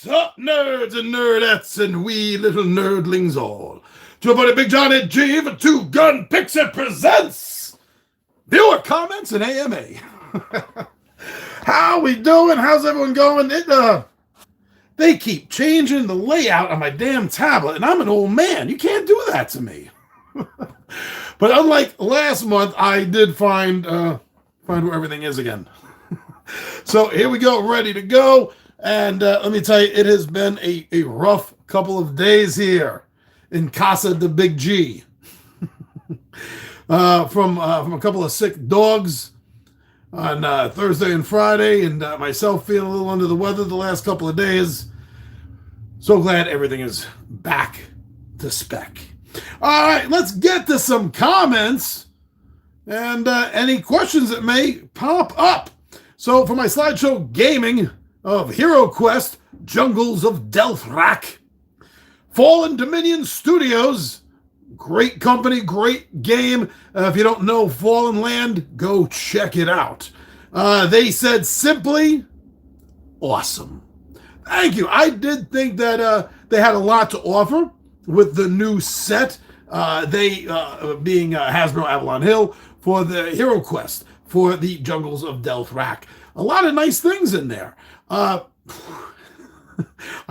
Sup, nerds and nerdettes and wee little nerdlings all. To your buddy Big John and G for Two Gun Picture presents viewer comments and AMA. How we doing? How's everyone going? They keep changing the layout on my damn tablet, and I'm an old man. You can't do that to me. But unlike last month, I did find where everything is again. So here we go, ready to go. And let me tell you, it has been a rough couple of days here in Casa de Big G. From a couple of sick dogs on Thursday and Friday, and myself feeling a little under the weather the last couple of days. So glad everything is back to spec. All right, let's get to some comments and any questions that may pop up. So for my slideshow gaming of Hero Quest, Jungles of Delthrak, Fallen Dominion Studios, great company, great game. If you don't know Fallen Land, go check it out. They said simply, awesome. Thank you. I did think that they had a lot to offer with the new set. They being Hasbro Avalon Hill for the Hero Quest for the Jungles of Delthrak. A lot of nice things in there. I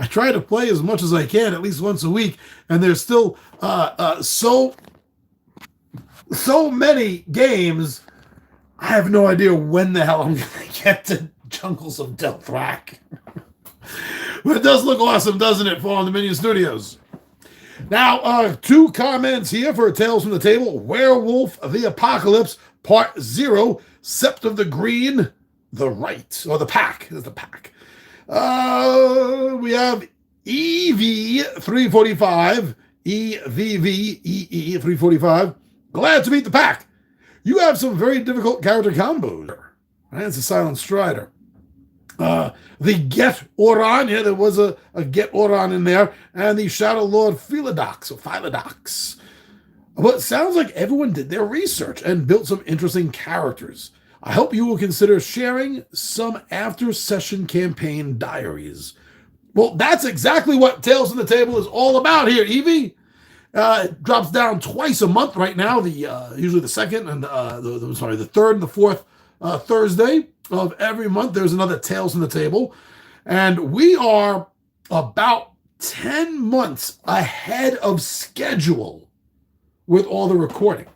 try to play as much as I can, at least once a week, and there's still so many games. I have no idea when the hell I'm going to get to Jungles of Delthrak. But it does look awesome, doesn't it, Fallen Dominion Studios? Now, two comments here for Tales from the Table. Werewolf the Apocalypse, Part 0, Sept of the Green, the Right, or the Pack. There's the Pack. We have EV345, EVVEE345. Glad to meet the Pack. You have some very difficult character combos. Right? It's a Silent Strider. The Get Oran, yeah, there was a Get Oran in there, and the Shadow Lord Philodox. But it sounds like everyone did their research and built some interesting characters. I hope you will consider sharing some after-session campaign diaries. Well, that's exactly what Tales from the Table is all about here, Evie. It drops down twice a month right now, usually the second and the third and the fourth Thursday of every month. There's another Tales from the Table. And we are about 10 months ahead of schedule with all the recording.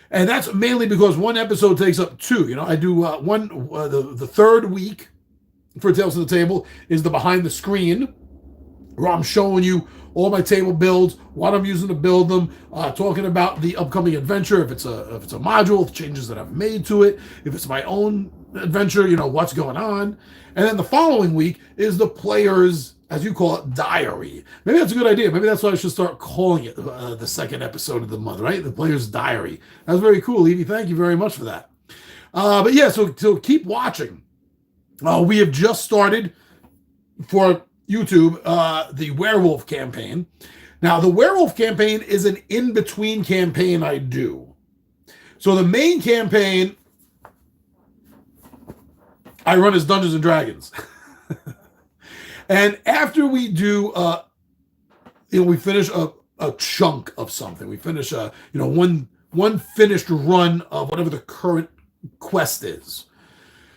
And that's mainly because one episode takes up two. You know, I do the third week for Tales from the Table is the behind the screen, where I'm showing you all my table builds, what I'm using to build them, talking about the upcoming adventure, if it's a module, changes that I've made to it, if it's my own adventure, you know, what's going on. And then the following week is the player's, as you call it, diary. Maybe that's a good idea. Maybe that's why I should start calling it the second episode of the month, right? The player's diary. That's very cool, Evie. Thank you very much for that. But yeah, so keep watching. We have just started for YouTube the Werewolf campaign. Now, the Werewolf campaign is an in-between campaign I do. So the main campaign I run as Dungeons and Dragons. And after we do, we finish a chunk of something. We finish one finished run of whatever the current quest is,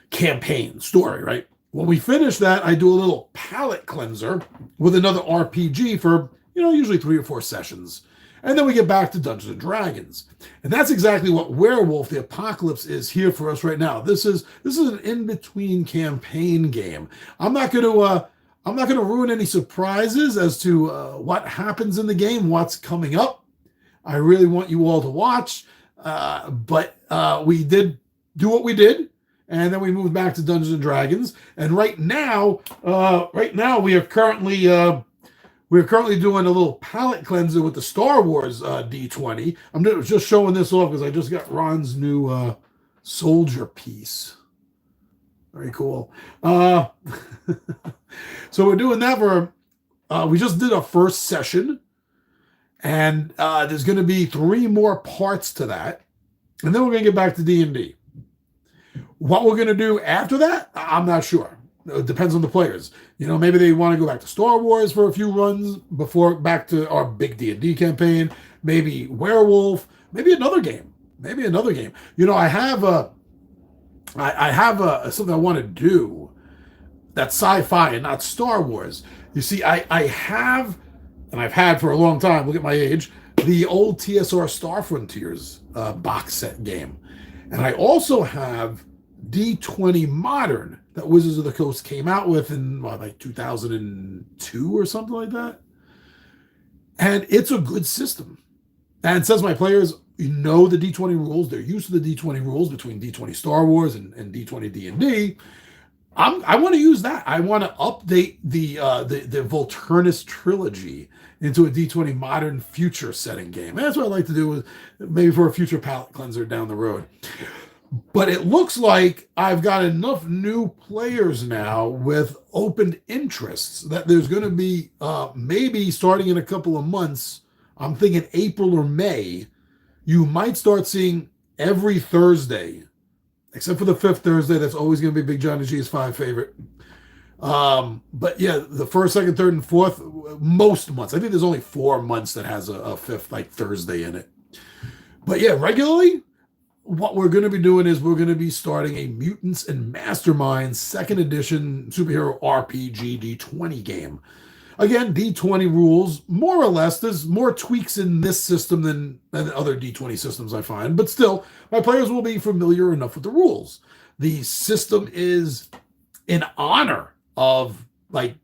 campaign, story, right? When we finish that, I do a little palate cleanser with another RPG for, usually 3 or 4 sessions. And then we get back to Dungeons and Dragons. And that's exactly what Werewolf the Apocalypse is here for us right now. This is an in-between campaign game. I'm not going to ruin any surprises as to what happens in the game, what's coming up. I really want you all to watch. But we did do what we did, and then we moved back to Dungeons and Dragons. And right now we are currently doing a little palette cleanser with the Star Wars D20. I'm just showing this off because I just got Ron's new soldier piece. Very cool. So we're doing that we just did a first session, and there's going to be 3 more parts to that, and then we're going to get back to D&D. What we're going to do after that, I'm not sure. It depends on the players. Maybe they want to go back to Star Wars for a few runs before back to our big D&D campaign. Maybe Werewolf. Maybe another game. I have something I want to do that's sci-fi and not Star Wars. You see, I have, and I've had for a long time, look at my age, the old TSR Star Frontiers box set game. And I also have D20 Modern that Wizards of the Coast came out with in like 2002 or something like that. And it's a good system. And it says my players know the D20 rules. They're used to the D20 rules between D20 Star Wars and D20 D&D. I want to use that. I want to update the Volturnus trilogy into a D20 Modern future setting game. And that's what I'd like to do, maybe for a future palate cleanser down the road. But it looks like I've got enough new players now with open interests that there's going to be maybe starting in a couple of months, I'm thinking April or May, you might start seeing every Thursday, except for the fifth Thursday. That's always going to be Big Johnny G's 5 favorite. But yeah, the first, second, third, and fourth, most months. I think there's only 4 months that has a fifth, like Thursday in it. But yeah, regularly, what we're going to be doing is we're going to be starting a Mutants and Masterminds 2nd edition superhero RPG D20 game. Again, D20 rules, more or less. There's more tweaks in this system than other D20 systems I find. But still, my players will be familiar enough with the rules. The system is in honor of like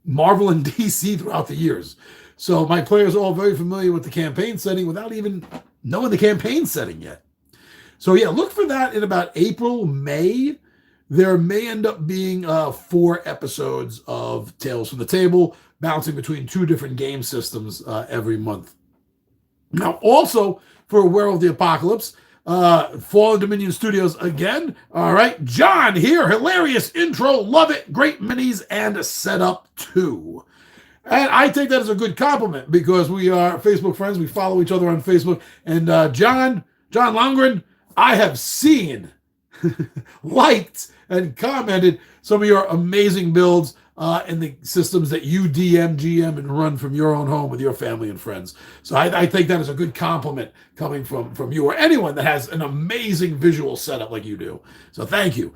Marvel and DC throughout the years. So my players are all very familiar with the campaign setting without even knowing the campaign setting yet. So yeah, look for that in about April, May. There may end up being 4 episodes of Tales from the Table, bouncing between 2 different game systems every month. Now, also for Werewolf the Apocalypse, Fallen Dominion Studios again. All right, John here, hilarious intro, love it, great minis and setup too. And I take that as a good compliment because we are Facebook friends. We follow each other on Facebook. And John Longren, I have seen, liked, and commented some of your amazing builds in the systems that you DM, GM, and run from your own home with your family and friends. So I think that is a good compliment coming from you or anyone that has an amazing visual setup like you do. So thank you.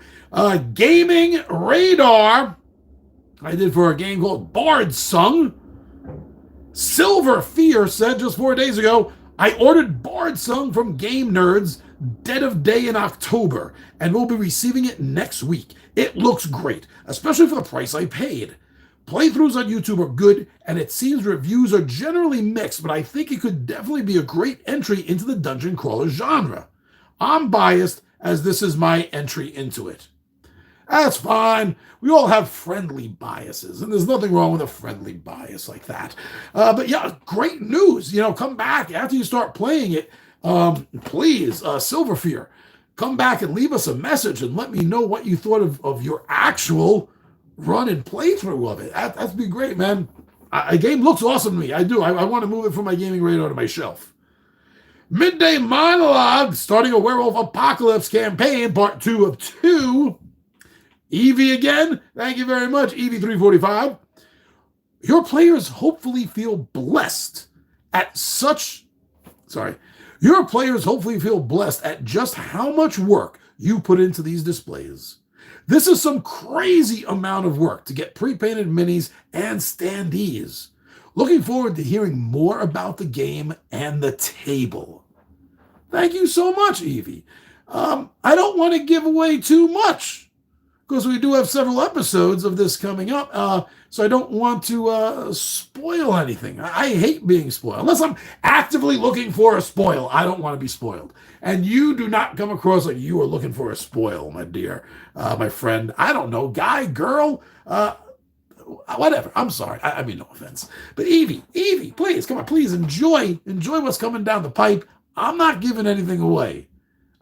Gaming Radar, I did for a game called Bard Sung. Silver Fear said just 4 days ago, I ordered Bard Sung from Game Nerds dead of day in October, and we'll be receiving it next week. It looks great, especially for the price I paid. Playthroughs on YouTube are good, and it seems reviews are generally mixed, but I think it could definitely be a great entry into the dungeon crawler genre. I'm biased, as this is my entry into it. That's fine. We all have friendly biases, and there's nothing wrong with a friendly bias like that. But yeah, great news. Come back after you start playing it. Please, Silver Fear, come back and leave us a message and let me know what you thought of your actual run and playthrough of it. That'd be great, man. A game looks awesome to me. I do. I want to move it from my gaming radar to my shelf. Midday Monologue, starting a Werewolf Apocalypse campaign, part 2 of 2. Evie again. Thank you very much, Evie345. Your players hopefully feel blessed at Your players hopefully feel blessed at just how much work you put into these displays. This is some crazy amount of work to get pre-painted minis and standees. Looking forward to hearing more about the game and the table. Thank you so much, Evie. I don't want to give away too much because we do have several episodes of this coming up. So I don't want to spoil anything. I hate being spoiled. Unless I'm actively looking for a spoil, I don't want to be spoiled. And you do not come across like you are looking for a spoil, my dear, my friend. I don't know, guy, girl, whatever. I'm sorry. I mean, no offense. But Evie, please, come on, please enjoy what's coming down the pipe. I'm not giving anything away.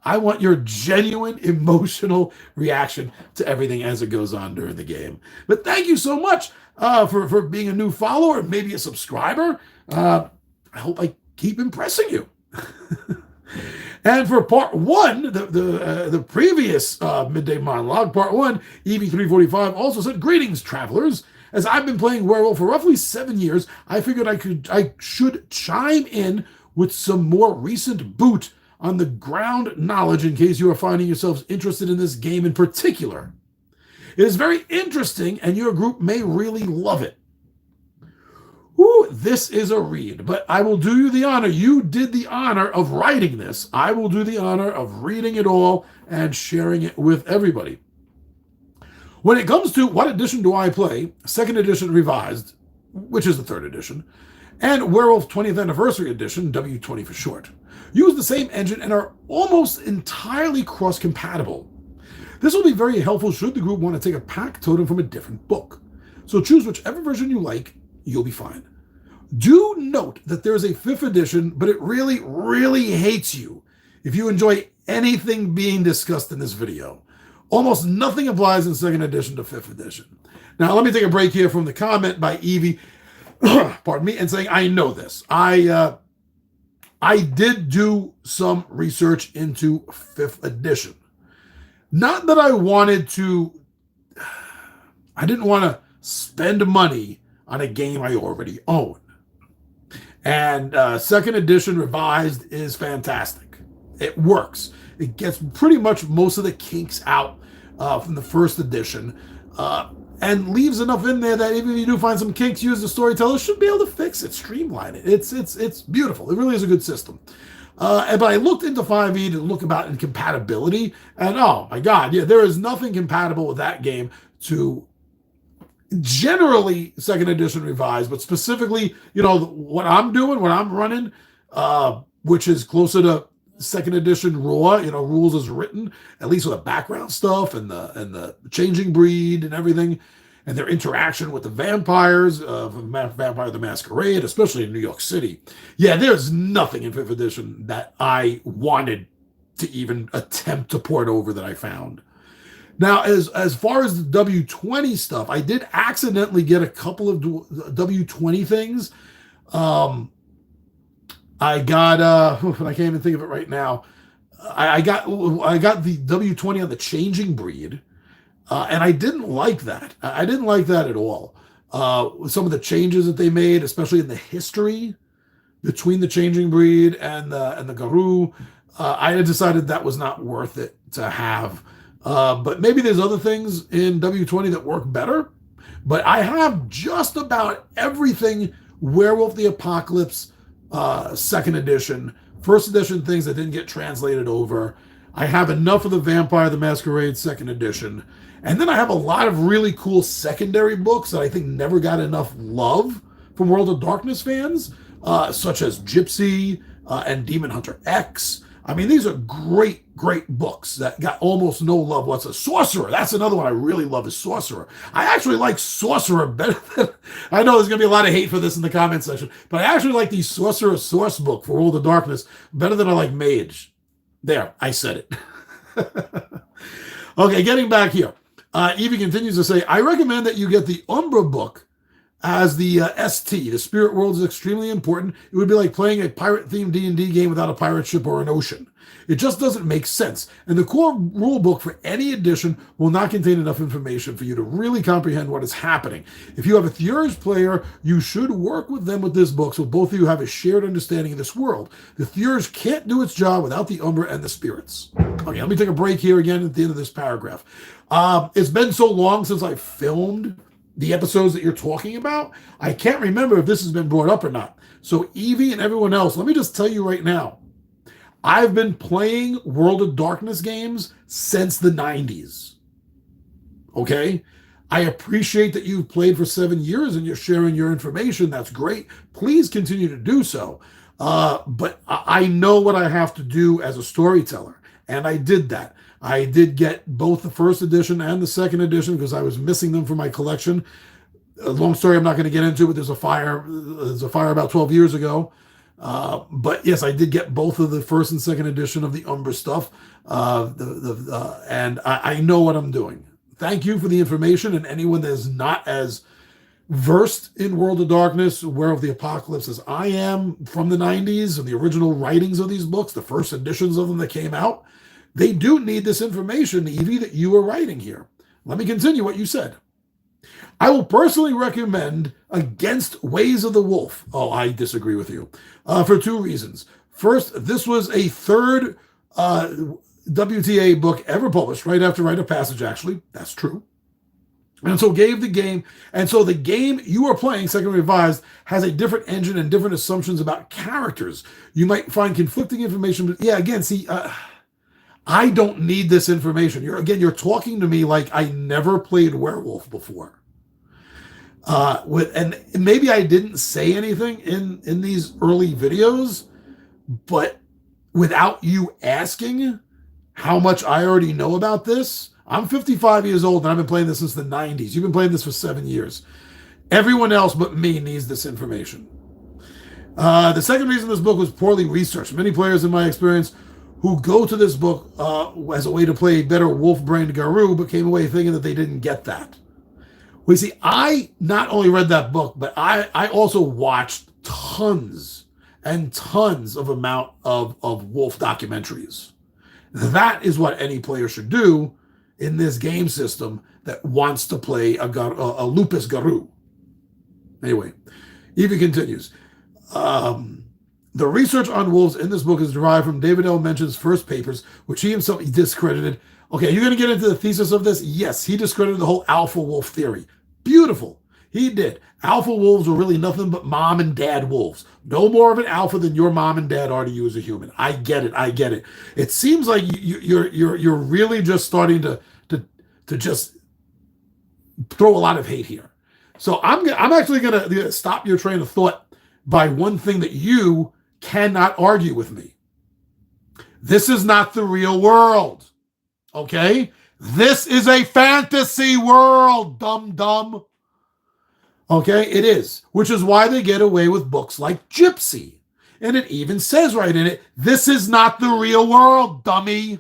I want your genuine emotional reaction to everything as it goes on during the game. But thank you so much for being a new follower, maybe a subscriber. I hope I keep impressing you. And for part one, the previous midday monologue, part one, EV345 also said, "Greetings, travelers. As I've been playing Werewolf for roughly 7 years, I figured I should chime in with some more recent boot on the ground knowledge in case you are finding yourselves interested in this game in particular. It is very interesting, and your group may really love it." Ooh, this is a read, but I will do you the honor. You did the honor of writing this. I will do the honor of reading it all and sharing it with everybody. When it comes to what edition do I play, second edition revised, which is the third edition, and Werewolf 20th Anniversary Edition, W20 for short, use the same engine and are almost entirely cross-compatible. This will be very helpful should the group want to take a pack totem from a different book. So choose whichever version you like, you'll be fine. Do note that there is a 5th edition, but it really, really hates you if you enjoy anything being discussed in this video. Almost nothing applies in 2nd edition to 5th edition. Now, let me take a break here from the comment by Evie, pardon me, and saying, I know this. I did do some research into 5th edition. Not that I didn't want to spend money on a game I already own. And 2nd edition revised is fantastic. It works. It gets pretty much most of the kinks out from the 1st edition and leaves enough in there that even if you do find some kinks, you as the storyteller should be able to fix it, streamline it. It's beautiful. It really is a good system. But I looked into 5e to look about incompatibility, and oh my God, yeah, there is nothing compatible with that game to generally 2nd edition revised, but specifically, what I'm doing, what I'm running, which is closer to 2nd edition raw, rules as written, at least with the background stuff and the changing breed and everything, and their interaction with the vampires of Vampire the Masquerade, especially in New York City. Yeah, there's nothing in 5th edition that I wanted to even attempt to port over that I found. Now, as far as the W20 stuff, I did accidentally get a couple of W20 things. I got I can't even think of it right now. I got the W20 on the changing breed, and I didn't like that. I didn't like that at all. Some of the changes that they made, especially in the history between the changing breed and the Garou, I had decided that was not worth it to have. But maybe there's other things in W20 that work better. But I have just about everything Werewolf the Apocalypse 2nd edition, 1st edition things that didn't get translated over. I have enough of the Vampire the Masquerade 2nd edition. And then I have a lot of really cool secondary books that I think never got enough love from World of Darkness fans, such as Gypsy and Demon Hunter X. I mean, these are great, great books that got almost no love whatsoever. Sorcerer, that's another one I really love, is Sorcerer. I actually like Sorcerer better than... I know there's going to be a lot of hate for this in the comment section, but I actually like the Sorcerer source book for World of Darkness better than I like Mage. There, I said it. Okay, getting back here. Evie continues to say, I recommend that you get the Umbra book as the ST. The spirit world is extremely important. It would be like playing a pirate-themed D&D game without a pirate ship or an ocean. It just doesn't make sense. And the core rule book for any edition will not contain enough information for you to really comprehend what is happening. If you have a Theurge player, you should work with them with this book so both of you have a shared understanding of this world. The Theurge can't do its job without the Umbra and the spirits. Okay, let me take a break here again at the end of this paragraph. It's been so long since I filmed the episodes that you're talking about, I can't remember if this has been brought up or not. So Evie and everyone else, let me just tell you right now, I've been playing World of Darkness games since the 90s. Okay? I appreciate that you've played for 7 years and you're sharing your information. That's great. Please continue to do so. But I know what I have to do as a storyteller, and I did that. I did get both the 1st edition and the 2nd edition because I was missing them for my collection. A long story I'm not going to get into, but there's a fire about 12 years ago. But yes, I did get both of the 1st and 2nd edition of the Umbra stuff. And I know what I'm doing. Thank you for the information, and anyone that is not as versed in World of Darkness, Werewolf of the Apocalypse, as I am from the 90s and the original writings of these books, the first editions of them that came out, they do need this information, Evie, that you are writing here. Let me continue what you said. I will personally recommend against Ways of the Wolf. Oh, I disagree with you. For two reasons. First, this was a third WTA book ever published, right after Rite of Passage, actually. That's true. And so gave the game, and so the game you are playing, Second Revised, has a different engine and different assumptions about characters. You might find conflicting information, but yeah, again, see, I don't need this information. You're talking to me like I never played Werewolf before. And maybe I didn't say anything in these early videos, but without you asking how much I already know about this, I'm 55 years old and I've been playing this since the 90s. You've been playing this for 7 years. Everyone else but me needs this information. The second reason this book was poorly researched. Many players, in my experience, who go to this book as a way to play better wolf-brained Garou, but came away thinking that they didn't get that. Well, you see, I not only read that book, but I also watched tons and tons of amount of wolf documentaries. That is what any player should do in this game system that wants to play a Lupus Garou. Anyway, Evie continues. The research on wolves in this book is derived from David L. Mention's first papers, which he himself discredited. Okay, you're going to get into the thesis of this? Yes, he discredited the whole alpha wolf theory. Beautiful. He did. Alpha wolves were really nothing but mom and dad wolves. No more of an alpha than your mom and dad are to you as a human. I get it. It seems like you're really just starting to just throw a lot of hate here. So I'm actually gonna stop your train of thought by one thing that you cannot argue with me. This is not the real world. Okay? This is a fantasy world, dumb. Okay, it is, which is why they get away with books like Gypsy. And it even says right in it, this is not the real world, dummy.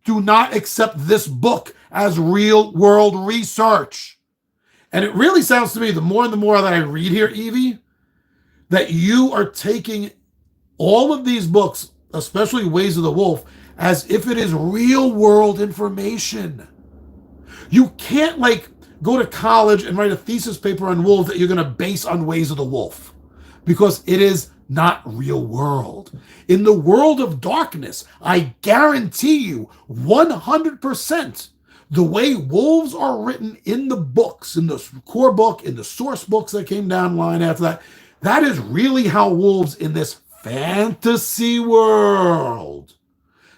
Do not accept this book as real world research. And it really sounds to me, the more and the more that I read here, Evie, that you are taking all of these books, especially Ways of the Wolf, as if it is real world information. You can't go to college and write a thesis paper on wolves that you're going to base on Ways of the Wolf, because it is not real world. In the world of darkness, I guarantee you 100%, the way wolves are written in the books, in the core book, in the source books that came down the line after that, that is really how wolves in this fantasy world,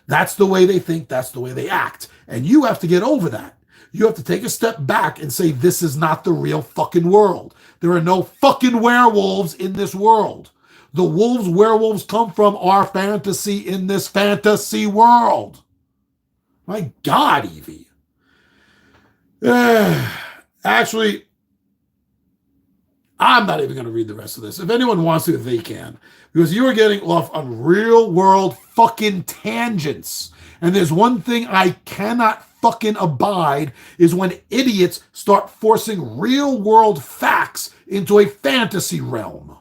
that's the way they think, that's the way they act. And you have to get over that. You have to take a step back and say, this is not the real fucking world. There are no fucking werewolves in this world. The wolves werewolves come from are fantasy in this fantasy world. My God, Evie. Actually, I'm not even going to read the rest of this. If anyone wants to, they can. Because you are getting off on real world fucking tangents. And there's one thing I cannot fucking abide is when idiots start forcing real world facts into a fantasy realm.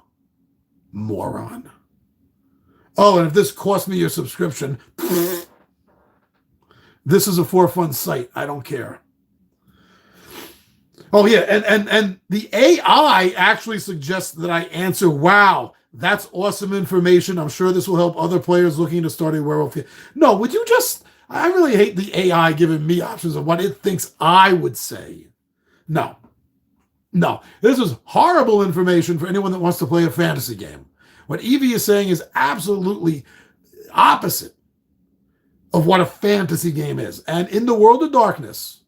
Moron. Oh, and if this cost me your subscription, this is a for fun site. I don't care. Oh yeah, and the AI actually suggests that I answer, wow, that's awesome information. I'm sure this will help other players looking to start a werewolf. No, would you just, I really hate the AI giving me options of what it thinks I would say. No, this is horrible information for anyone that wants to play a fantasy game. What Evie is saying is absolutely opposite of what a fantasy game is. And in the world of darkness,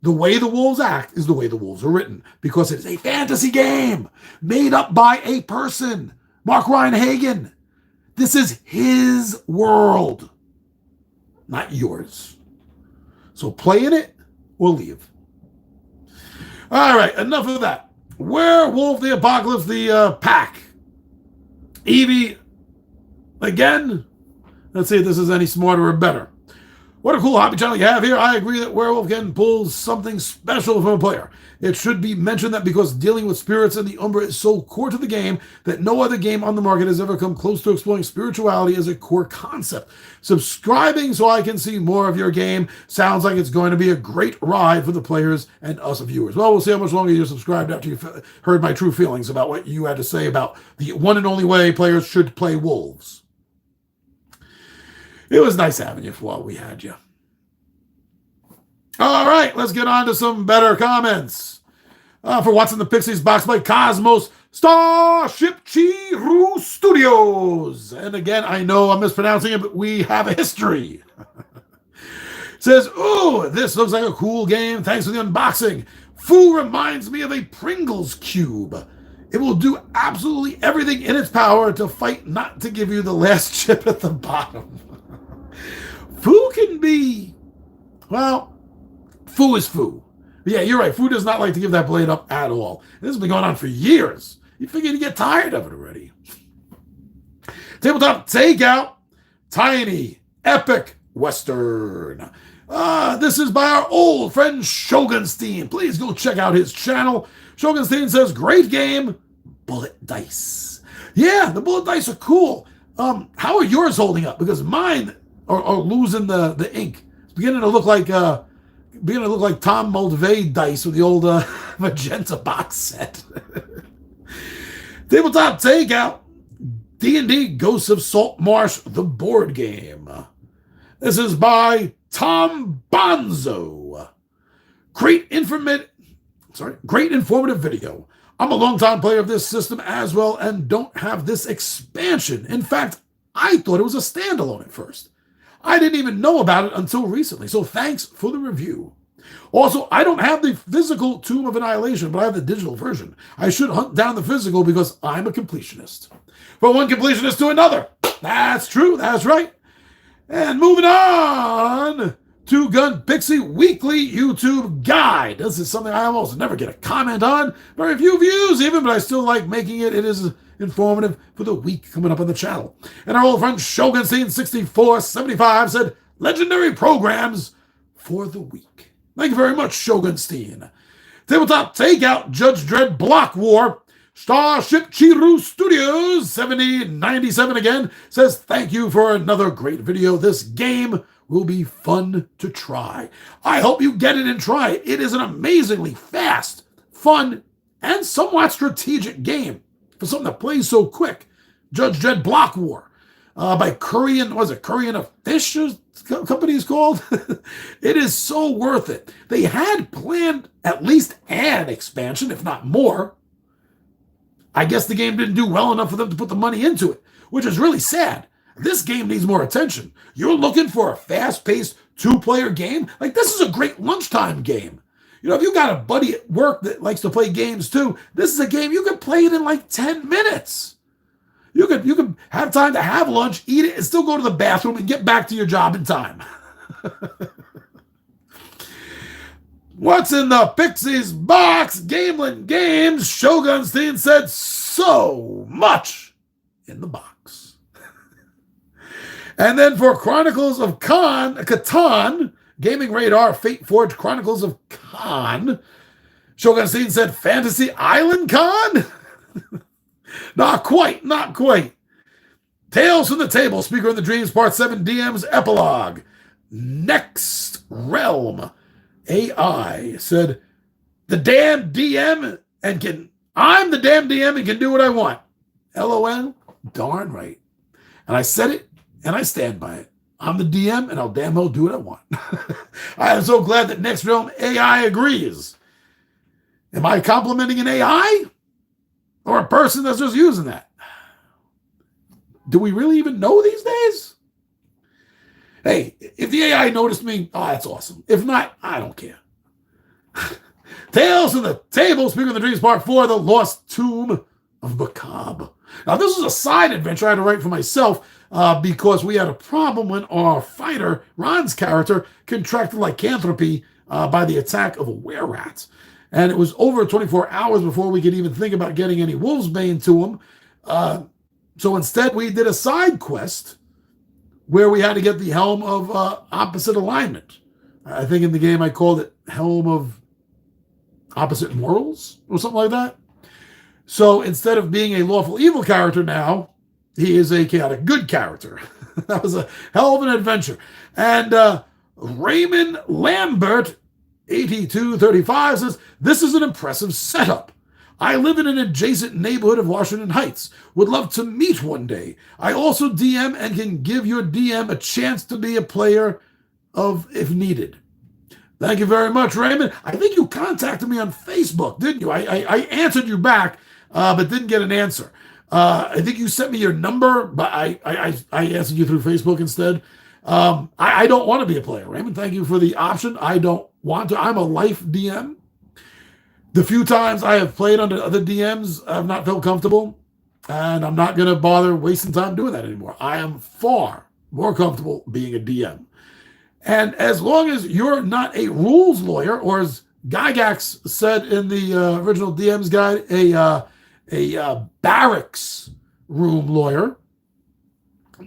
the way the wolves act is the way the wolves are written, because it is a fantasy game made up by a person, Mark Ryan Hagan. This is his world, not yours. So play in it or leave. All right, enough of that. Werewolf the Apocalypse, the pack. Evie, again, let's see if this is any smarter or better. What a cool hobby channel you have here. I agree that Werewolf can pull something special from a player. It should be mentioned that because dealing with spirits in the Umbra is so core to the game that no other game on the market has ever come close to exploring spirituality as a core concept. Subscribing so I can see more of your game sounds like it's going to be a great ride for the players and us viewers. Well, we'll see how much longer you're subscribed after you've heard my true feelings about what you had to say about the one and only way players should play wolves. It was nice having you while we had you. All right, let's get on to some better comments. For What's in the Pixies box by Cosmos Starship Chiru Studios. And again, I know I'm mispronouncing it, but we have a history. Says, ooh, this looks like a cool game. Thanks for the unboxing. Foo reminds me of a Pringles cube. It will do absolutely everything in its power to fight not to give you the last chip at the bottom. Foo can be, well, Foo is Foo. Yeah, you're right. Foo does not like to give that blade up at all. This has been going on for years. You figure you get tired of it already. Tabletop Takeout, Tiny Epic Western. This is by our old friend Shogunstein. Please go check out his channel. Shogunstein says, great game, bullet dice. Yeah, the bullet dice are cool. How are yours holding up? Because mine are losing the ink. It's beginning to look like Tom Mulvey dice with the old magenta box set. Tabletop Takeout, D&D Ghosts of Salt Marsh, the board game. This is by Tom Bonzo. Great informative video. I'm a longtime player of this system as well and don't have this expansion. In fact, I thought it was a standalone at first. I didn't even know about it until recently, so thanks for the review. Also, I don't have the physical Tomb of Annihilation, but I have the digital version. I should hunt down the physical because I'm a completionist. From one completionist to another. That's true, that's right. And moving on to Gun Pixie Weekly YouTube Guide. This is something I almost never get a comment on. Very few views even, but I still like making it. It is informative for the week coming up on the channel. And our old friend Shogunstein6475 said, legendary programs for the week. Thank you very much, Shogunstein. Tabletop Takeout, Judge Dredd Block War, Starship Chiru Studios 7097 again says, thank you for another great video. This game will be fun to try. I hope you get it and try it. It is an amazingly fast, fun, and somewhat strategic game for something that plays so quick. Judge Dredd Block War by Korean, was it Korean a Fish company is called? It is so worth it. They had planned at least an expansion, if not more. I guess the game didn't do well enough for them to put the money into it, which is really sad. This game needs more attention. You're looking for a fast-paced two-player game? Like, this is a great lunchtime game. You know, if you got a buddy at work that likes to play games too, this is a game you can play it in like 10 minutes. You could have time to have lunch, eat it, and still go to the bathroom and get back to your job in time. What's in the Pixies box? Gamelin Games. Shogunstein said so much in the box. And then for Chronicles of Catan, Gaming Radar, Fate Forge Chronicles of Khan, Shogunstein said Fantasy Island Con? Not quite, not quite. Tales from the Table, Speaker in the Dreams, Part 7, DM's Epilogue. Next Realm AI said, I'm the damn DM and can do what I want. LOL, darn right. And I said it, and I stand by it. I'm the DM, and I'll damn well do what I want. I am so glad that Next Realm AI agrees. Am I complimenting an AI? Or a person that's just using that? Do we really even know these days? Hey, if the AI noticed me, oh, that's awesome. If not, I don't care. Tales from the Table, Speaker of the Dreams, Part 4, The Lost Tomb of Macabre. Now, this was a side adventure I had to write for myself because we had a problem when our fighter, Ron's character, contracted lycanthropy by the attack of a were-rat. And it was over 24 hours before we could even think about getting any wolfsbane to him. So instead, we did a side quest where we had to get the helm of opposite alignment. I think in the game I called it helm of opposite morals or something like that. So instead of being a lawful evil character now, he is a chaotic good character. That was a hell of an adventure. And Raymond Lambert, 8235, says, this is an impressive setup. I live in an adjacent neighborhood of Washington Heights. Would love to meet one day. I also DM and can give your DM a chance to be a player of if needed. Thank you very much, Raymond. I think you contacted me on Facebook, didn't you? I answered you back, but didn't get an answer. I think you sent me your number, but I answered you through Facebook instead. I don't want to be a player, Raymond. Thank you for the option. I don't want to. I'm a life DM. The few times I have played under other DMs, I've not felt comfortable, and I'm not going to bother wasting time doing that anymore. I am far more comfortable being a DM. And as long as you're not a rules lawyer, or as Gygax said in the original DM's guide, a barracks room lawyer,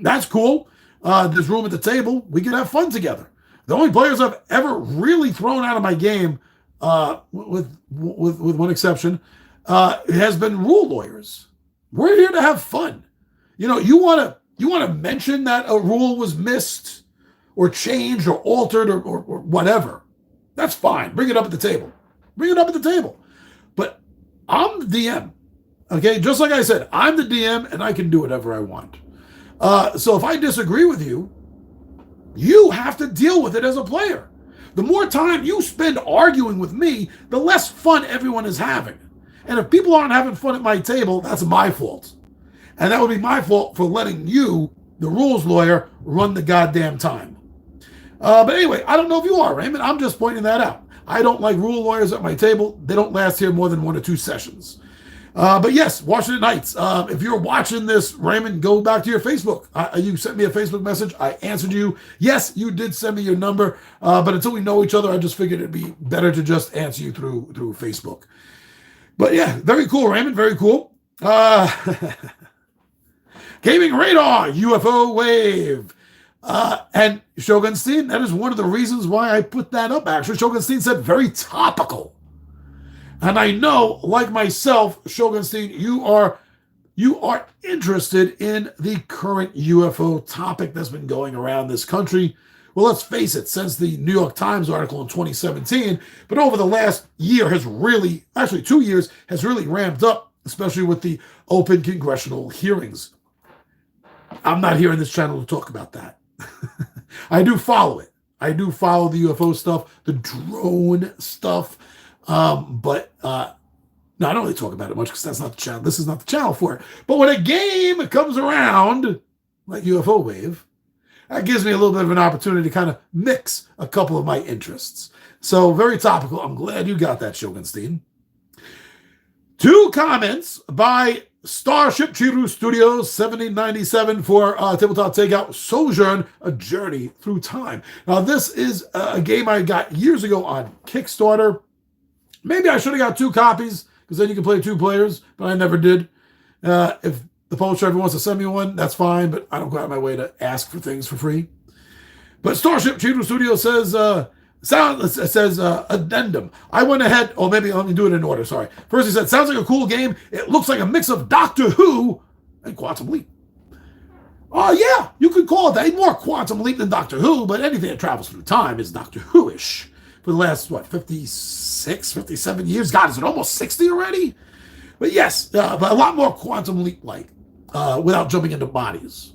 that's cool. There's room at the table. We can have fun together. The only players I've ever really thrown out of my game, with one exception, has been rule lawyers. We're here to have fun. You know, you want to mention that a rule was missed or changed or altered or whatever. That's fine. Bring it up at the table. Bring it up at the table. But I'm the DM. Okay, just like I said, I'm the DM and I can do whatever I want. So if I disagree with you, you have to deal with it as a player. The more time you spend arguing with me, the less fun everyone is having. And if people aren't having fun at my table, that's my fault. And that would be my fault for letting you, the rules lawyer, run the goddamn time. But anyway, I don't know if you are, Raymond. I'm just pointing that out. I don't like rule lawyers at my table. They don't last here more than 1 or 2 sessions. But yes, Washington Heights. If you're watching this, Raymond, go back to your Facebook. You sent me a Facebook message. I answered you. Yes, you did send me your number. But until we know each other, I just figured it'd be better to just answer you through Facebook. But yeah, very cool, Raymond. Very cool. Gaming Radar, UFO Wave. And Shogunstein, that is one of the reasons why I put that up, actually. Shogunstein said very topical. And I know, like myself, Shogunstein, you are interested in the current UFO topic that's been going around this country. Well, let's face it, since the New York Times article in 2017, but over the last year has really, actually 2 years, has really ramped up, especially with the open congressional hearings. I'm not here on this channel to talk about that. I do follow it. I do follow the UFO stuff, the drone stuff. But no, I don't really talk about it much because that's not the channel. This is not the channel for it. But when a game comes around, like UFO Wave, that gives me a little bit of an opportunity to kind of mix a couple of my interests. So very topical. I'm glad you got that, Shogunstein. 2 comments by Starship Chiru Studios 7097 for Tabletop Takeout Sojourn, A Journey Through Time. Now, this is a game I got years ago on Kickstarter. Maybe I should have got 2 copies, because then you can play 2 players, but I never did. If the publisher ever wants to send me one, that's fine, but I don't go out of my way to ask for things for free. But Starship Chiru Studio says, addendum. I went ahead, or maybe let me do it in order, sorry. First he said, sounds like a cool game. It looks like a mix of Doctor Who and Quantum Leap. Yeah, you could call it that. More Quantum Leap than Doctor Who, but anything that travels through time is Doctor Who-ish. For the last, 56, 57 years? God, is it almost 60 already? But yes, but a lot more Quantum Leap-like, without jumping into bodies.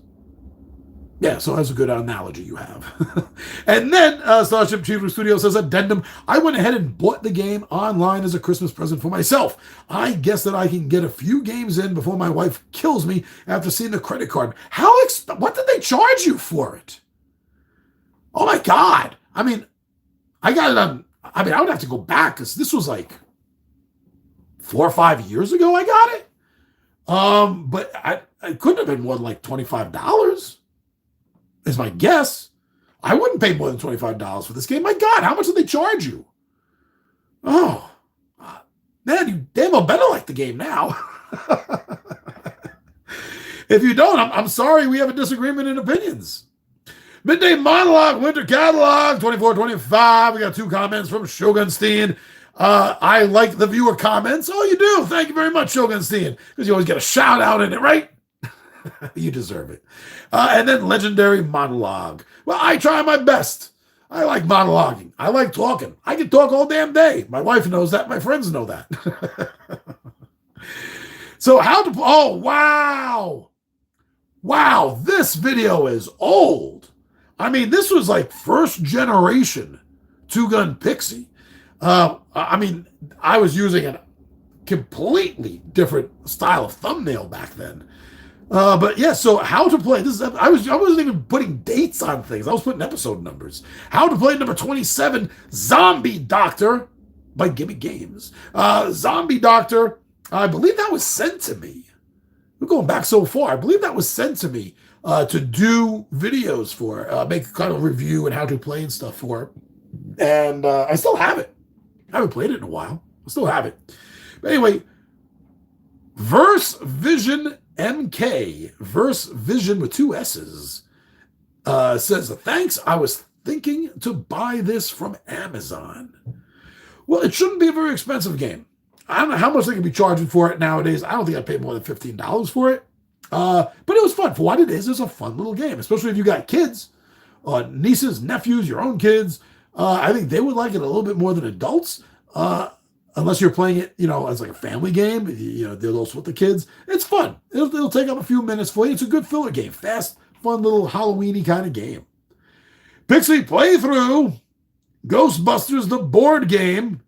Yeah, so that's a good analogy you have. And then Starship Chief Studio says, addendum, I went ahead and bought the game online as a Christmas present for myself. I guess that I can get a few games in before my wife kills me after seeing the credit card. What did they charge you for it? Oh my God. I mean, I got it on, I would have to go back because this was like 4 or 5 years ago I got it. But I couldn't have been more than like $25 is my guess. I wouldn't pay more than $25 for this game. My God, how much did they charge you? Oh, man, you damn well better like the game now. If you don't, I'm sorry, we have a disagreement in opinions. Midday Monologue, Winter Catalog, 2425. We got 2 comments from Shogunstein. I like the viewer comments. Oh, you do. Thank you very much, Shogunstein, because you always get a shout out in it, right? You deserve it. And then Legendary Monologue. Well, I try my best. I like monologuing. I like talking. I can talk all damn day. My wife knows that. My friends know that. So oh, wow. Wow, this video is old. I mean, this was like first generation two-gun Pixie. I mean, I was using a completely different style of thumbnail back then. But yeah, so how to play this. I wasn't even putting dates on things. I was putting episode numbers. How to play number 27, Zombie Doctor by Gimme Games. Zombie Doctor, I believe that was sent to me. We're going back so far. I believe that was sent to me to do videos for, make kind of review and how to play and stuff for. And I still have it. I haven't played it in a while. I still have it. But anyway, Verse Vision MK, Verse Vision with 2 S's, says, thanks, I was thinking to buy this from Amazon. Well, it shouldn't be a very expensive game. I don't know how much they can be charging for it nowadays. I don't think I'd pay more than $15 for it. But it was fun. For what it is, it's a fun little game, especially if you got kids, nieces, nephews, your own kids. I think they would like it a little bit more than adults. Unless you're playing it, as like a family game, they're also with the kids. It's fun. It'll take up a few minutes for you. It's a good filler game. Fast, fun little Halloween-y kind of game. Pixie Playthrough, Ghostbusters, the board game,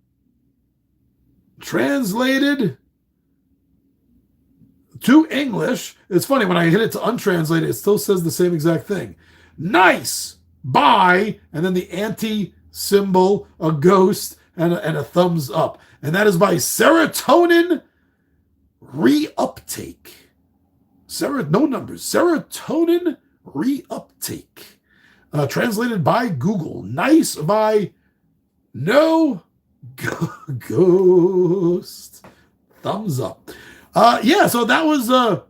translated to English. It's funny, when I hit it to untranslated, it still says the same exact thing. Nice, bye, and then the anti-symbol, a ghost, and a thumbs up. And that is by Serotonin Reuptake. No numbers. Serotonin Reuptake. Translated by Google. Nice by No Ghost. Thumbs up. Yeah, so that was a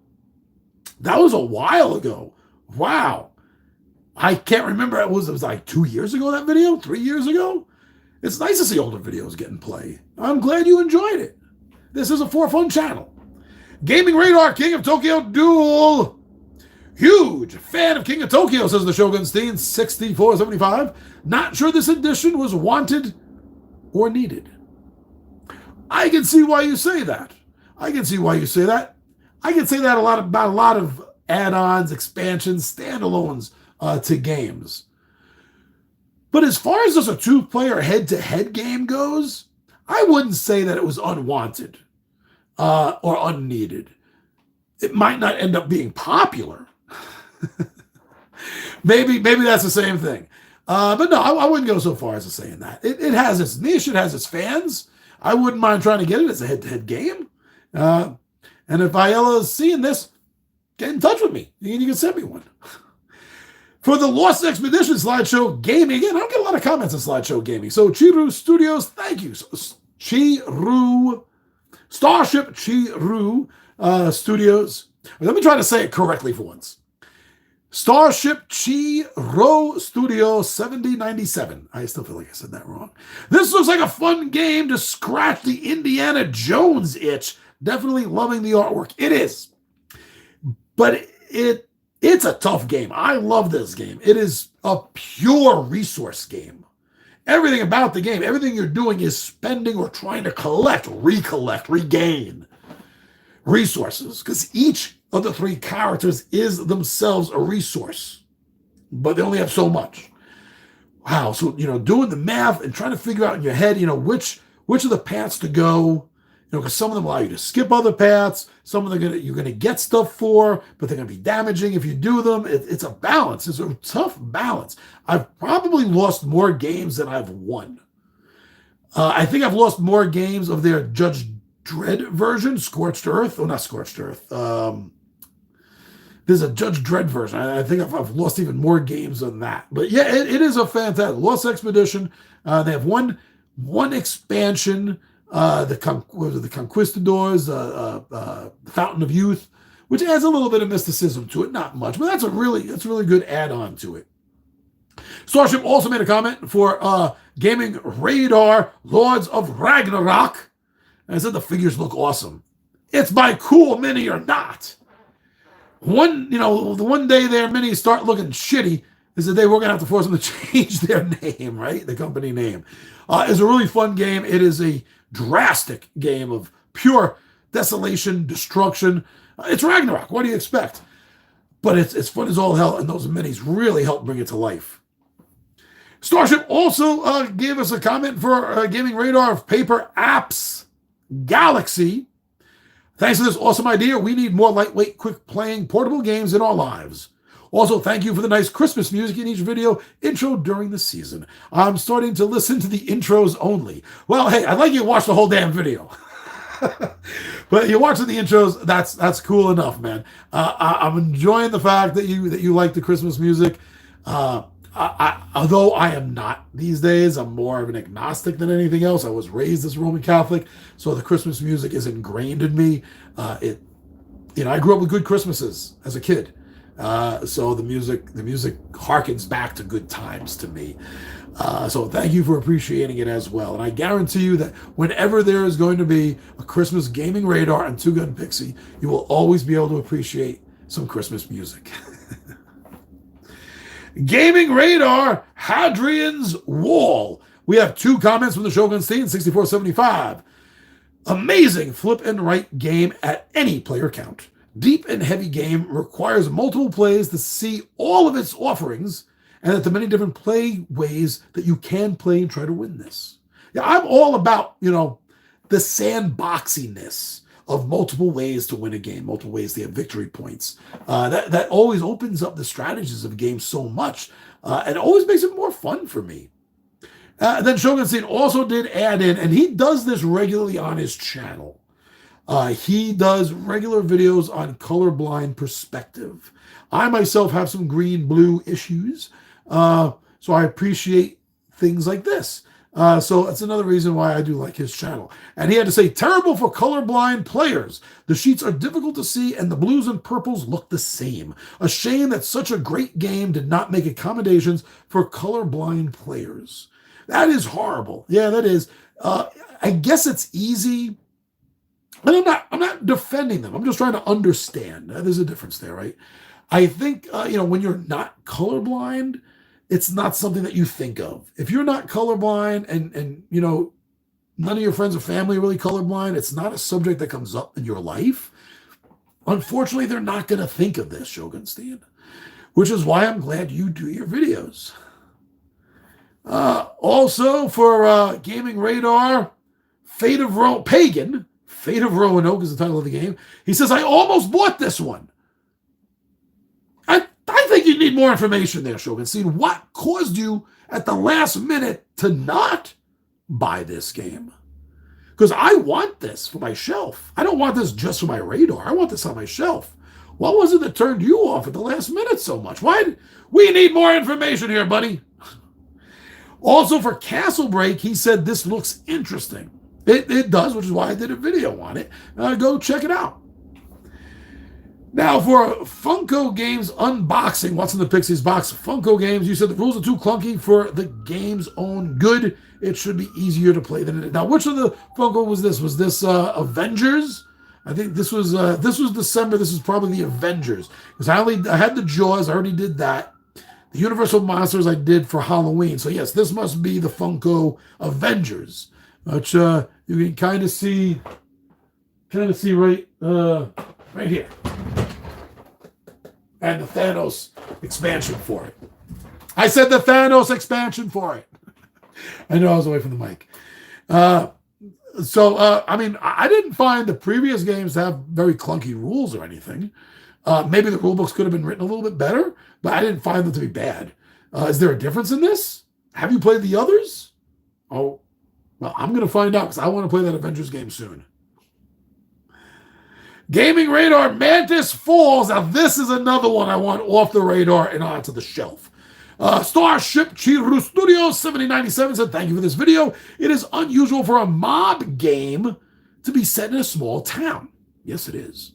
while ago. Wow. I can't remember. It was like 2 years ago, that video? 3 years ago? It's nice to see older videos getting play. I'm glad you enjoyed it. This is a For Fun channel. Gaming Radar, King of Tokyo Duel. Huge fan of King of Tokyo, says the Shogunstein 6475. Not sure this edition was wanted or needed. I can see why you say that. I can say that about a lot of add-ons, expansions, standalones to games. But as far as just a 2-player head-to-head game goes, I wouldn't say that it was unwanted or unneeded. It might not end up being popular. maybe that's the same thing. But no, I wouldn't go so far as to saying that. It has its niche. It has its fans. I wouldn't mind trying to get it as a head-to-head game. And if Ayala is seeing this, get in touch with me. You can send me one. For the Lost Expedition Slideshow Gaming, again, I don't get a lot of comments on Slideshow Gaming. So Chiru Studios, thank you. Starship Chiru Studios. Let me try to say it correctly for once. Starship Chiro Studio 7097. I still feel like I said that wrong. This looks like a fun game to scratch the Indiana Jones itch. Definitely loving the artwork. It is. But it's a tough game. I love this game. It is a pure resource game. Everything about the game, everything you're doing is spending or trying to regain resources. Because each of the 3 characters is themselves a resource. But they only have so much. Wow. So, doing the math and trying to figure out in your head, which of the paths to go. Because some of them allow you to skip other paths. Some of them you're going to get stuff for, but they're going to be damaging if you do them. It's a balance. It's a tough balance. I've probably lost more games than I've won. I think I've lost more games of their Judge Dredd version, Scorched Earth. Oh, not Scorched Earth. There's a Judge Dredd version. I think I've lost even more games than that. But yeah, it is a fantastic Lost Expedition. They have one expansion. The Conquistadors, the Fountain of Youth, which adds a little bit of mysticism to it, not much, but that's a really good add-on to it. Starship also made a comment for Gaming Radar Lords of Ragnarok. And I said the figures look awesome. It's by Cool Mini or not. The one day their minis start looking shitty is the day we're going to have to force them to change their name, right? The company name. It's a really fun game. It is a drastic game of pure desolation, destruction. It's Ragnarok. What do you expect? But it's fun as all hell, and those minis really help bring it to life. Starship also gave us a comment for Gaming Radar of Paper Apps Galaxy. Thanks for this awesome idea. We need more lightweight, quick playing, portable games in our lives. Also, thank you for the nice Christmas music in each video intro during the season. I'm starting to listen to the intros only. Well, hey, I'd like you to watch the whole damn video. But you're watching the intros, that's cool enough, man. I'm enjoying the fact that you like the Christmas music. Although I am not these days, I'm more of an agnostic than anything else. I was raised as Roman Catholic, so the Christmas music is ingrained in me. I grew up with good Christmases as a kid, so the music harkens back to good times to me. So thank you for appreciating it as well. And I guarantee you that whenever there is going to be a Christmas Gaming Radar and Two Gun Pixie, you will always be able to appreciate some Christmas music. Gaming Radar, Hadrian's Wall. We have 2 comments from the Shogun Stein, 6475. Amazing flip and right game at any player count. Deep and heavy game requires multiple plays to see all of its offerings, and that the many different play ways that you can play and try to win this. Yeah, I'm all about, the sandboxiness of multiple ways to win a game, multiple ways to have victory points. That always opens up the strategies of games so much, and always makes it more fun for me. Then Shogun Stein also did add in, and he does this regularly on his channel. He does regular videos on colorblind perspective. I myself have some green-blue issues, so I appreciate things like this. So that's another reason why I do like his channel. And he had to say, terrible for colorblind players. The sheets are difficult to see and the blues and purples look the same. A shame that such a great game did not make accommodations for colorblind players. That is horrible. Yeah, that is. I guess it's easy. And I'm not defending them. I'm just trying to understand. There's a difference there, right? I think, when you're not colorblind, it's not something that you think of. If you're not colorblind and none of your friends or family are really colorblind, it's not a subject that comes up in your life. Unfortunately, they're not going to think of this, Shogun Stein, which is why I'm glad you do your videos. Also for Gaming Radar, Fate of Roanoke is the title of the game. He says, I almost bought this one. I think you need more information there, Shogun Stein. What caused you at the last minute to not buy this game? Because I want this for my shelf. I don't want this just for my radar. I want this on my shelf. What was it that turned you off at the last minute so much? We need more information here, buddy. Also for Castle Break, he said this looks interesting. It does, which is why I did a video on it. Go check it out. Now, for Funko Games unboxing, what's in the Pixies box? Funko Games, you said the rules are too clunky for the game's own good. It should be easier to play than it is. Now, which of the Funko was this? Was this Avengers? I think this was December. This is probably the Avengers. Because I had the Jaws. I already did that. The Universal Monsters I did for Halloween. So, yes, this must be the Funko Avengers. Which you can kind of see right here. And the Thanos expansion for it. I said the Thanos expansion for it. I know I was away from the mic. I didn't find the previous games to have very clunky rules or anything. Maybe the rule books could have been written a little bit better, but I didn't find them to be bad. Is there a difference in this? Have you played the others? Oh, well, I'm going to find out because I want to play that Avengers game soon. Gaming Radar Mantis Falls. Now, this is another one I want off the radar and onto the shelf. Starship Chiru Studios 7097 said, thank you for this video. It is unusual for a mob game to be set in a small town. Yes, it is.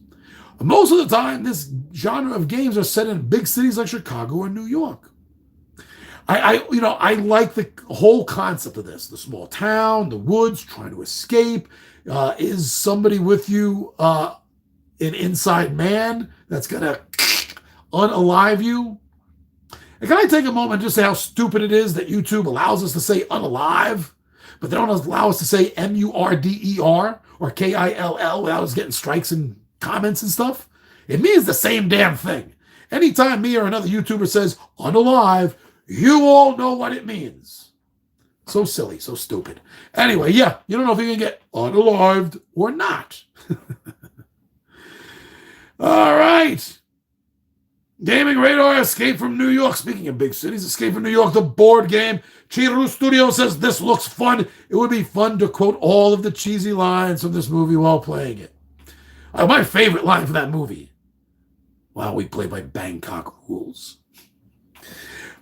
Most of the time, this genre of games are set in big cities like Chicago or New York. I like the whole concept of this: the small town, the woods, trying to escape. Is somebody with you? An inside man that's gonna unalive you. And can I take a moment and just say how stupid it is that YouTube allows us to say unalive, but they don't allow us to say MURDER or KILL without us getting strikes and comments and stuff? It means the same damn thing. Anytime me or another YouTuber says unalive, you all know what it means. So silly, so stupid. Anyway, yeah, you don't know if you're going to get unalived or not. All right. Gaming Radar, Escape from New York. Speaking of big cities, Escape from New York, the board game. Chiru Studio says, this looks fun. It would be fun to quote all of the cheesy lines from this movie while playing it. My favorite line from that movie. Wow, we play by Bangkok rules.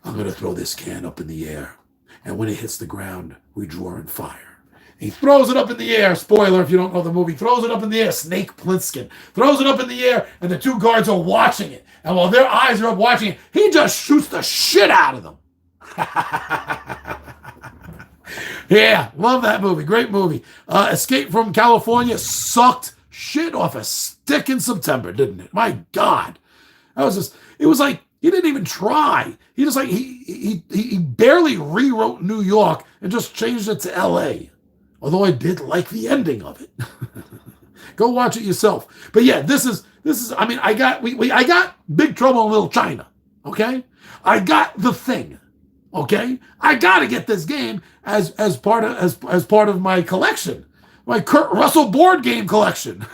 I'm going to throw this can up in the air. And when it hits the ground, we draw and fire. He throws it up in the air. Spoiler if you don't know the movie. Throws it up in the air. Snake Plissken. Throws it up in the air, and the two guards are watching it. And while their eyes are up watching it, he just shoots the shit out of them. Yeah, love that movie. Great movie. Escape from California sucked shit off a stick in September, didn't it? My God. That was just, it was like, he didn't even try. He just like, he barely rewrote New York and just changed it to LA. Although I did like the ending of it. Go watch it yourself. But yeah, this is, I mean, I got Big Trouble in Little China. Okay. I got The Thing. Okay. I got to get this game as part of my collection, my Kurt Russell board game collection.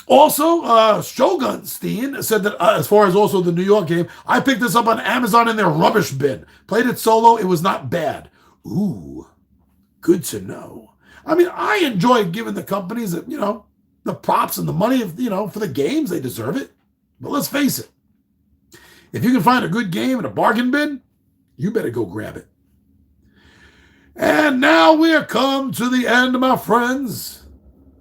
Also, Shogunstein said that as far as also the New York game, I picked this up on Amazon in their rubbish bin. Played it solo. It was not bad. Ooh, good to know. I mean, I enjoy giving the companies that, the props and the money, for the games. They deserve it. But let's face it. If you can find a good game in a bargain bin, you better go grab it. And now we are come to the end, my friends.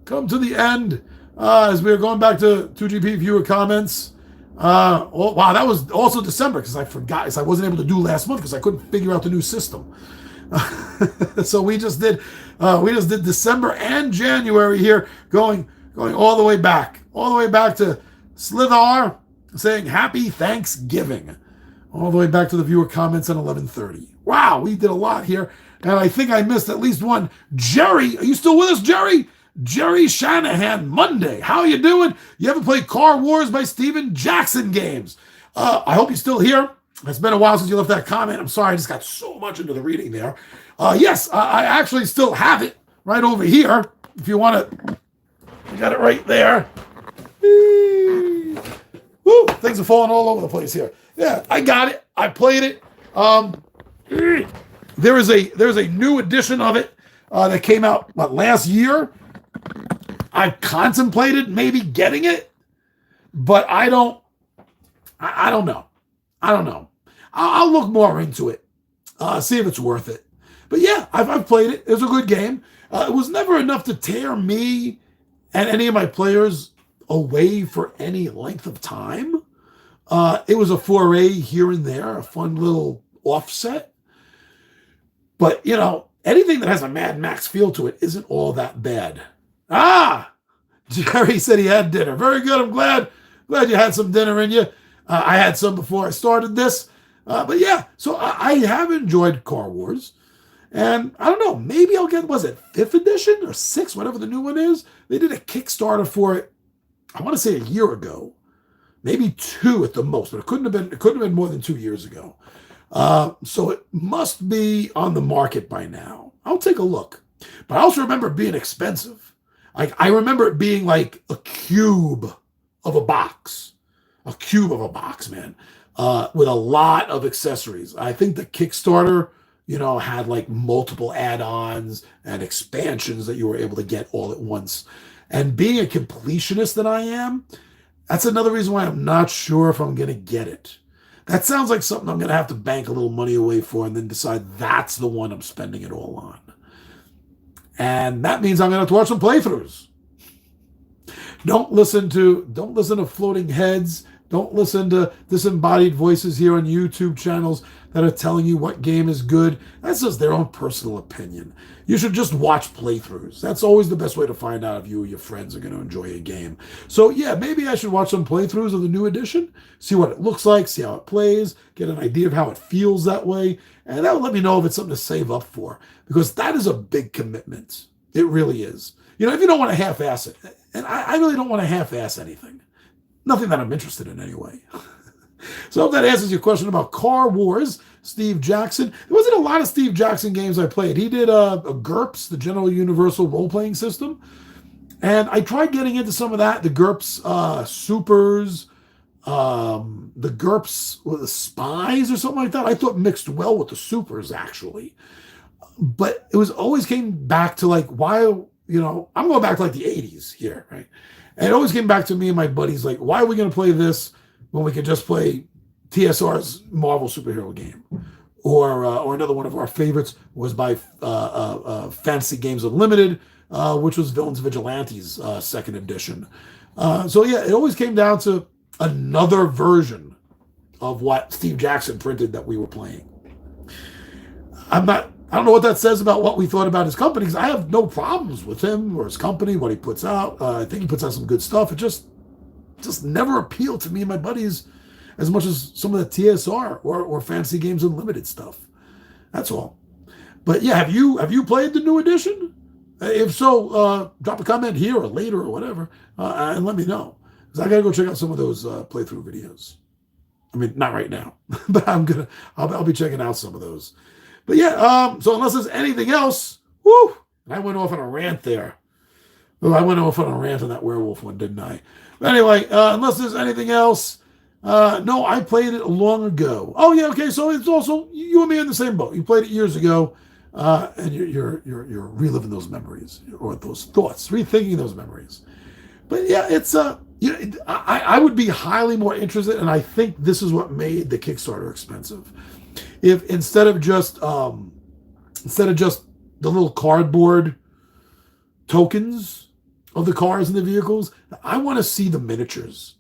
Come to the end. As we are going back to 2GP viewer comments. Wow, that was also December because I forgot. Because I wasn't able to do last month because I couldn't figure out the new system. So we just did December and January here, going all the way back to Slithar saying Happy Thanksgiving, all the way back to the viewer comments at 11:30. Wow, we did a lot here, and I think I missed at least one. Jerry, are you still with us, Jerry? Jerry Shanahan Monday. How you doing? You ever played Car Wars by Steven Jackson games? I hope you're still here. It's been a while since you left that comment. I'm sorry, I just got so much into the reading there. Yes, I actually still have it right over here. If you want to, I got it right there. Woo, things are falling all over the place here. Yeah, I got it. I played it. There is a new edition of it that came out last year. I contemplated maybe getting it, but I don't know. I'll look more into it, see if it's worth it. But yeah, I've played it. It was a good game. It was never enough to tear me and any of my players away for any length of time. It was a foray here and there, a fun little offset. But, anything that has a Mad Max feel to it isn't all that bad. Jerry said he had dinner. Very good. I'm glad you had some dinner in you. I had some before I started this. But yeah, so I have enjoyed Car Wars. And I don't know, maybe I'll get, was it 5th edition or 6th, whatever the new one is? They did a Kickstarter for it, I want to say a year ago. Maybe 2 at the most, but it couldn't have been more than 2 years ago. So it must be on the market by now. I'll take a look. But I also remember it being expensive. I remember it being like a cube of a box. A cube of a box, man. With a lot of accessories. I think the Kickstarter, had like multiple add-ons and expansions that you were able to get all at once. And being a completionist that I am, that's another reason why I'm not sure if I'm going to get it. That sounds like something I'm going to have to bank a little money away for and then decide that's the one I'm spending it all on. And that means I'm going to have to watch some playthroughs. Don't listen to Floating Heads Don't listen to disembodied voices here on YouTube channels that are telling you what game is good. That's just their own personal opinion. You should just watch playthroughs. That's always the best way to find out if you or your friends are going to enjoy a game. So yeah, maybe I should watch some playthroughs of the new edition, see what it looks like, see how it plays, get an idea of how it feels that way, and that will let me know if it's something to save up for, because that is a big commitment. It really is. You know, if you don't want to half-ass it, and I really don't want to half-ass anything. Nothing that I'm interested in anyway. So I hope that answers your question about Car Wars, Steve Jackson. There wasn't a lot of Steve Jackson games I played. He did a GURPS, the General Universal Role-Playing System. And I tried getting into some of that, the GURPS Supers, the GURPS with the Spies or something like that. I thought mixed well with the Supers, actually. But it was always came back to like, why, you know, I'm going back to like the 80s here, right? And it always came back to me and my buddies, like, why are we going to play this when we could just play TSR's Marvel superhero game? Or another one of our favorites was by Fantasy Games Unlimited, which was Villains Vigilantes second edition. So yeah, it always came down to another version of what Steve Jackson printed that we were playing. I don't know what that says about what we thought about his company, because I have no problems with him or his company, what he puts out. I think he puts out some good stuff. It just never appealed to me and my buddies as much as some of the TSR or Fantasy Games Unlimited stuff. That's all. But yeah, have you played the new edition? If so, drop a comment here or later or whatever, and let me know, because I gotta go check out some of those playthrough videos. I mean, not right now, but I'll be checking out some of those. But yeah, so unless there's anything else, whoo! I went off on a rant there. Well, I went off on a rant on that werewolf one, didn't I? But anyway, unless there's anything else, no, I played it long ago. Oh yeah, okay. So it's also you and me in the same boat. You played it years ago, and you're reliving those memories or those thoughts, rethinking those memories. But yeah, it's I would be highly more interested, and I think this is what made the Kickstarter expensive. If instead of just the little cardboard tokens of the cars and the vehicles, I want to see the miniatures.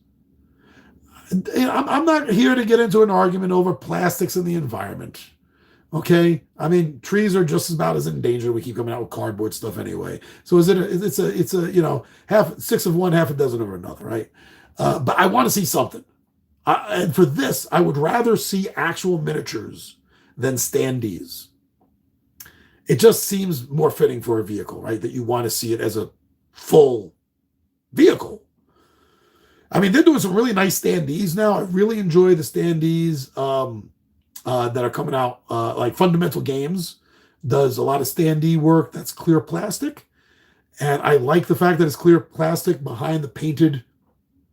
I'm not here to get into an argument over plastics in the environment. Okay, I mean, trees are just about as endangered. We keep coming out with cardboard stuff anyway. So it's a you know, half six of one, half a dozen of another, right? But I want to see something. And for this, I would rather see actual miniatures than standees. It just seems more fitting for a vehicle, right? That you want to see it as a full vehicle. I mean, they're doing some really nice standees now. I really enjoy the standees that are coming out. Like Fundamental Games does a lot of standee work that's clear plastic. And I like the fact that it's clear plastic behind the painted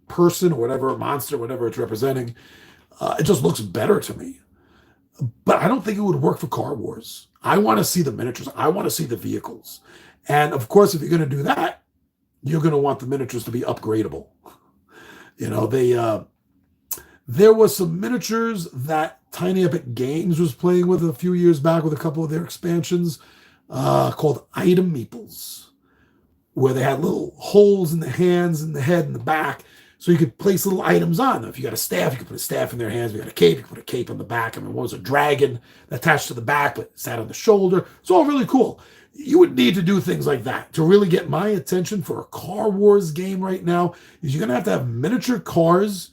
person or whatever, monster, whatever it's representing. It just looks better to me. But I don't think it would work for Car Wars. I want to see the miniatures. I want to see the vehicles. And of course, if you're going to do that, you're going to want the miniatures to be upgradable. You know, there was some miniatures that Tiny Epic Games was playing with a few years back with a couple of their expansions called Item Meeples, where they had little holes in the hands and the head and the back, so you could place little items on them. If you got a staff, you could put a staff in their hands. If you got a cape, you could put a cape on the back. I mean, one was a dragon attached to the back, but sat on the shoulder. It's all really cool. You would need to do things like that to really get my attention for a Car Wars game right now. Is you're going to have miniature cars,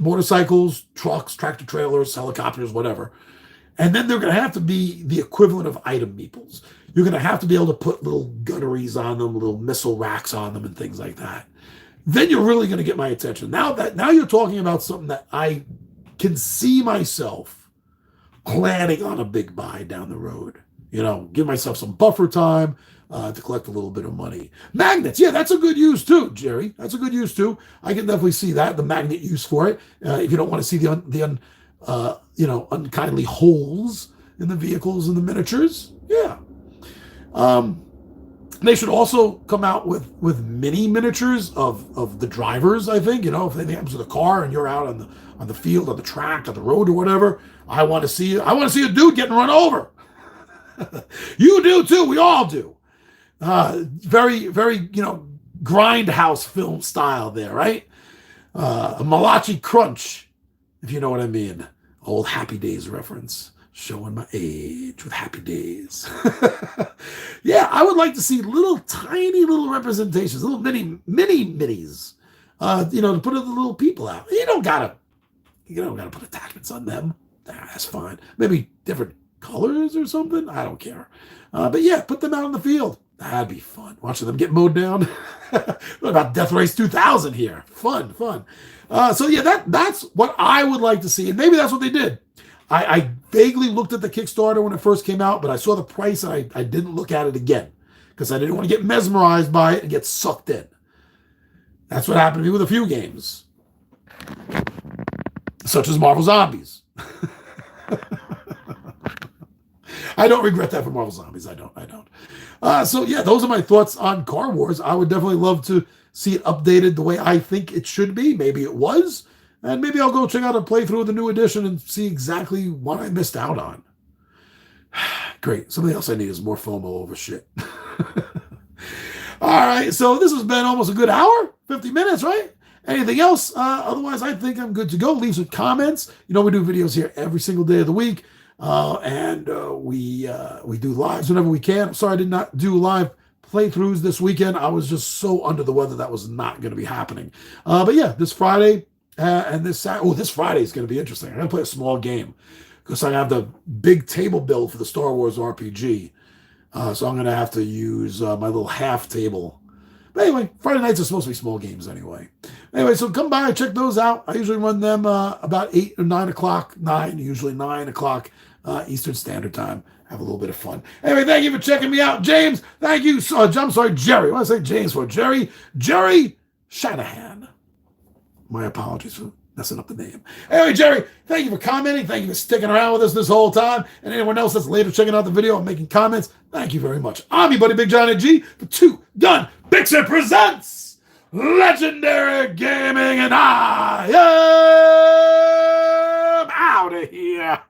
motorcycles, trucks, tractor trailers, helicopters, whatever. And then they're going to have to be the equivalent of item meeples. You're going to have to be able to put little gunneries on them, little missile racks on them, and things like that. Then you're really going to get my attention. Now you're talking about something that I can see myself planning on a big buy down the road. You know, give myself some buffer time to collect a little bit of money. Magnets, yeah, that's a good use too, Jerry. That's a good use too. I can definitely see that, the magnet use for it. If you don't want to see the unkindly holes in the vehicles and the miniatures, yeah. They should also come out with mini miniatures of the drivers. I think, you know, if anything happens to the car and you're out on the field, on the track, on the road, or whatever, I want to see a dude getting run over. You do too. We all do. Very, very, Grindhouse film style there, right? A Malachi Crunch, if you know what I mean. Old Happy Days reference. Showing my age with Happy Days. Yeah, I would like to see little tiny little representations, little minis. To put the little people out. You don't gotta put attachments on them. That's fine. Maybe different colors or something. I don't care. But yeah, put them out in the field. That'd be fun. Watching them get mowed down. What about Death Race 2000 here? Fun. So yeah, that's what I would like to see. And maybe that's what they did. I vaguely looked at the Kickstarter when it first came out, but I saw the price and I didn't look at it again because I didn't want to get mesmerized by it and get sucked in. That's what happened to me with a few games, such as Marvel Zombies. I don't regret that for Marvel Zombies. I don't. So yeah, those are my thoughts on Car Wars. I would definitely love to see it updated the way I think it should be. Maybe it was. And maybe I'll go check out a playthrough of the new edition and see exactly what I missed out on. Great. Something else I need is more FOMO over shit. All right. So this has been almost a good hour, 50 minutes, right? Anything else? Otherwise, I think I'm good to go. Leave some comments. We do videos here every single day of the week. And we do lives whenever we can. I'm sorry I did not do live playthroughs this weekend. I was just so under the weather that was not going to be happening. But yeah, this Friday and this Friday is going to be interesting. I'm going to play a small game because I have the big table build for the Star Wars RPG. So I'm going to have to use my little half table. But anyway, Friday nights are supposed to be small games anyway. Anyway, so come by and check those out. I usually run them about 8 or 9 o'clock, usually 9 o'clock Eastern Standard Time. Have a little bit of fun. Anyway, thank you for checking me out. James, thank you. I'm sorry, Jerry. What did I say James for? Jerry Shanahan. My apologies for messing up the name. Anyway, Jerry, thank you for commenting. Thank you for sticking around with us this whole time. And anyone else that's later checking out the video and making comments, thank you very much. I'm your buddy Big Johnny G for Two Gun Bixer presents Legendary Gaming, and I am out of here.